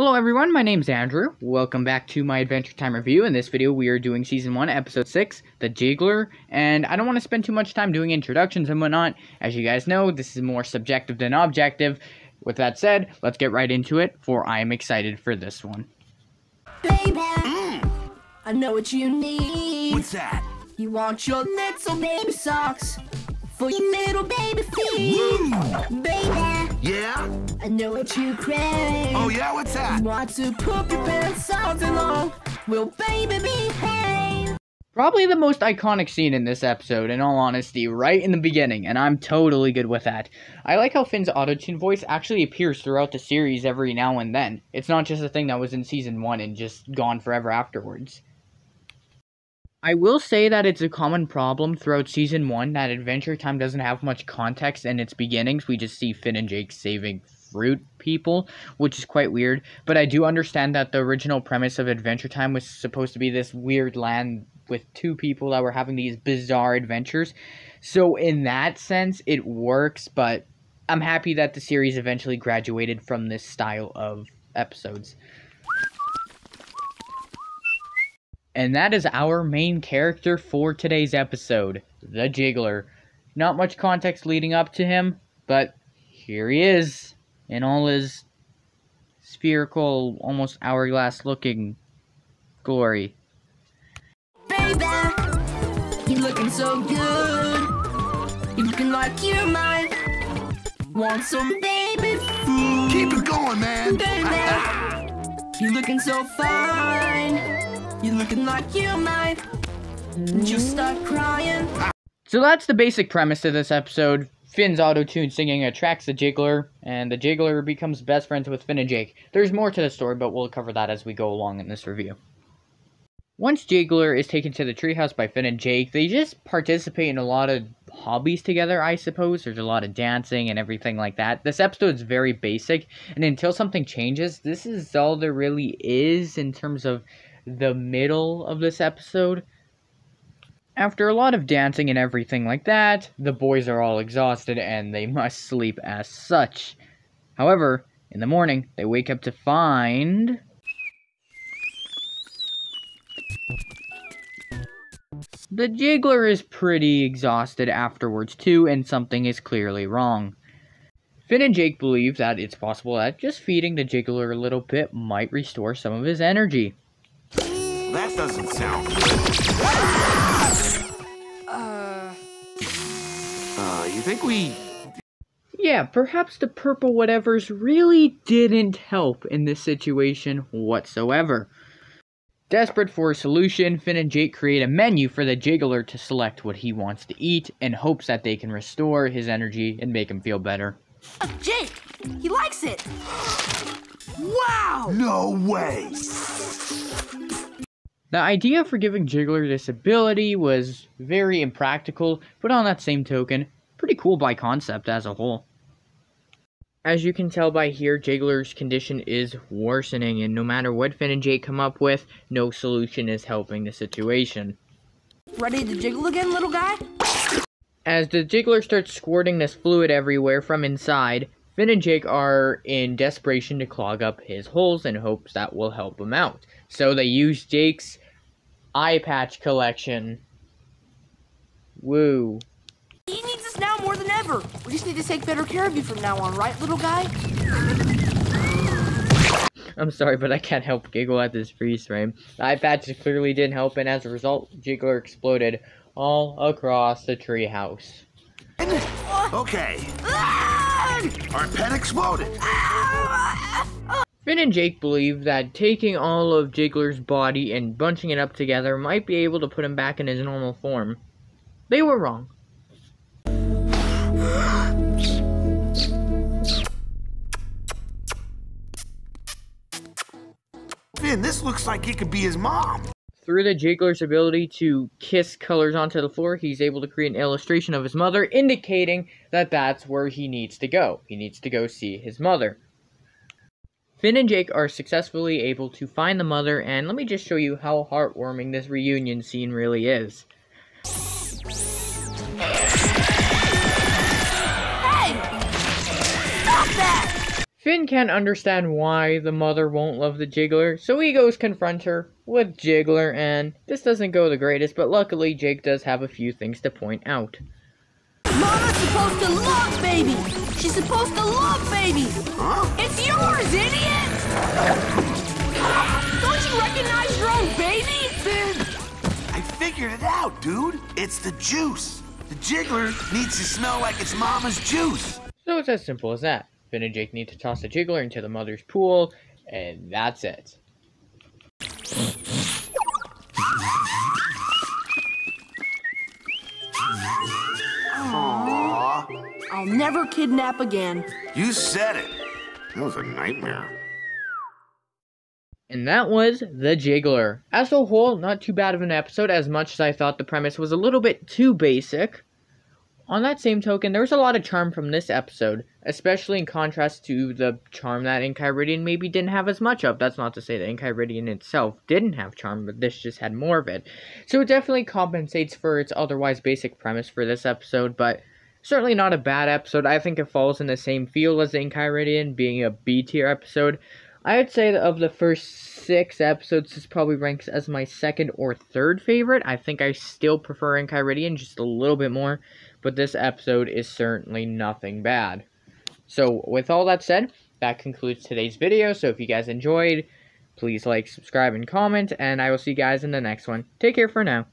Hello everyone, my name's Andrew. Welcome back to my Adventure Time review. In this video we are doing Season 1, Episode 6, The Jiggler, and I don't want to spend too much time doing introductions and whatnot. As you guys know, this is more subjective than objective. With that said, let's get right into it, for I am excited for this one. Baby, I know what you need. What's that? You want your little baby socks for your little baby feet. Woo! Baby, Yeah? I know what you crave. Oh yeah, what's that? You want to poop your pants all day long. Will baby behave? Probably the most iconic scene in this episode, in all honesty, right in the beginning, and I'm totally good with that. I like how Finn's autotune voice actually appears throughout the series every now and then. It's not just a thing that was in Season 1 and just gone forever afterwards. I will say that it's a common problem throughout Season 1 that Adventure Time doesn't have much context in its beginnings. We just see Finn and Jake saving fruit people, which is quite weird. But I do understand that the original premise of Adventure Time was supposed to be this weird land with two people that were having these bizarre adventures. So in that sense, it works, but I'm happy that the series eventually graduated from this style of episodes. And that is our main character for today's episode, the Jiggler. Not much context leading up to him, but here he is, in all his spherical, almost hourglass-looking glory. Baby, you looking so good. You looking like you might want some baby food. Keep it going, man. Baby, you looking so fine. You looking like you might just start crying. So that's the basic premise of this episode. Finn's auto-tune singing attracts the Jiggler, and the Jiggler becomes best friends with Finn and Jake. There's more to the story, but we'll cover that as we go along in this review. Once Jiggler is taken to the treehouse by Finn and Jake, they just participate in a lot of hobbies together, I suppose. There's a lot of dancing and everything like that. This episode's very basic, and until something changes, this is all there really is in terms of the middle of this episode. After a lot of dancing and everything like that, the boys are all exhausted and they must sleep as such. However, in the morning, they wake up to find the Jiggler is pretty exhausted afterwards too, and something is clearly wrong. Finn and Jake believe that it's possible that just feeding the Jiggler a little bit might restore some of his energy. That doesn't sound good. You think we... Yeah, perhaps the purple whatevers really didn't help in this situation whatsoever. Desperate for a solution, Finn and Jake create a menu for the Jiggler to select what he wants to eat in hopes that they can restore his energy and make him feel better. Jake, he likes it. Wow! No way! The idea for giving Jiggler this ability was very impractical, but on that same token, pretty cool by concept as a whole. As you can tell by here, Jiggler's condition is worsening, and no matter what Finn and Jake come up with, no solution is helping the situation. Ready to jiggle again, little guy? As the Jiggler starts squirting this fluid everywhere from inside, Finn and Jake are in desperation to clog up his holes in hopes that will help him out. So they use Jake's eye patch collection. Woo. He needs us now more than ever. We just need to take better care of you from now on, right, little guy? I'm sorry, but I can't help giggle at this freeze frame. The eye patches clearly didn't help, and as a result, Jiggler exploded all across the treehouse. Okay. Our pet exploded. Finn and Jake believe that taking all of Jiggler's body and bunching it up together might be able to put him back in his normal form. They were wrong. Finn, this looks like it could be his mom. Through the Jiggler's ability to kiss colors onto the floor, he's able to create an illustration of his mother, indicating that that's where he needs to go. He needs to go see his mother. Finn and Jake are successfully able to find the mother, and let me just show you how heartwarming this reunion scene really is. Hey! Stop that! Finn can't understand why the mother won't love the Jiggler, so he goes confront her with Jiggler, and this doesn't go the greatest, but luckily Jake does have a few things to point out. Mama's supposed to love baby! She's supposed to love baby! Huh? It's yours, idiot! Don't you recognize your own baby? Finn, I figured it out, dude. It's the juice. The Jiggler needs to smell like its mama's juice. So it's as simple as that. Finn and Jake need to toss the Jiggler into the mother's pool, and that's it. Aww. I'll never kidnap again. You said it. That was a nightmare. And that was The Jiggler. As a whole, not too bad of an episode, as much as I thought the premise was a little bit too basic. On that same token, there was a lot of charm from this episode, especially in contrast to the charm that Enchiridion maybe didn't have as much of. That's not to say that Enchiridion itself didn't have charm, but this just had more of it. So it definitely compensates for its otherwise basic premise for this episode, but certainly not a bad episode. I think it falls in the same field as Enchiridion, being a B-tier episode. I would say that of the first 6 episodes, this probably ranks as my second or third favorite. I think I still prefer Enchiridion just a little bit more, but this episode is certainly nothing bad. So, with all that said, that concludes today's video. So if you guys enjoyed, please like, subscribe, and comment, and I will see you guys in the next one. Take care for now.